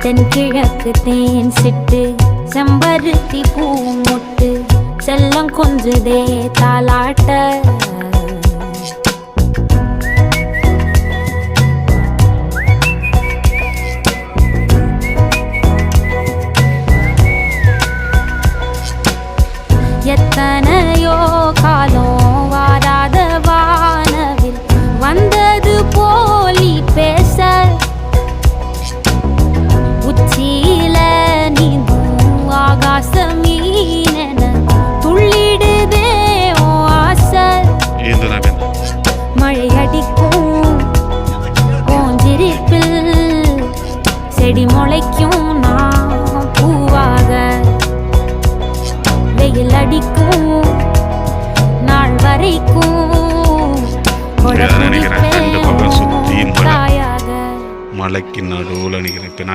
தென்கிழக்கு தேன் சிட்டு செம்பருத்தி பூ மொட்டு செல்லம் கொஞ்சுதே தாலாட்ட எத்தனையோ காலம் வாராத வானவில் வந்தது போலி பேச உச்சியில நீந்தும் ஆகாச மீனென துள்ளிடுதே ஓ ஆசை மழை அடிக்கும் கோஞ்சிரிப்பில் செடி முளைக்கும் நான் பூவாக வெயில் அடிக்கும் நாள் வரைக்கும் மலைக்கு நடுவில் நினைக்கிறேன்.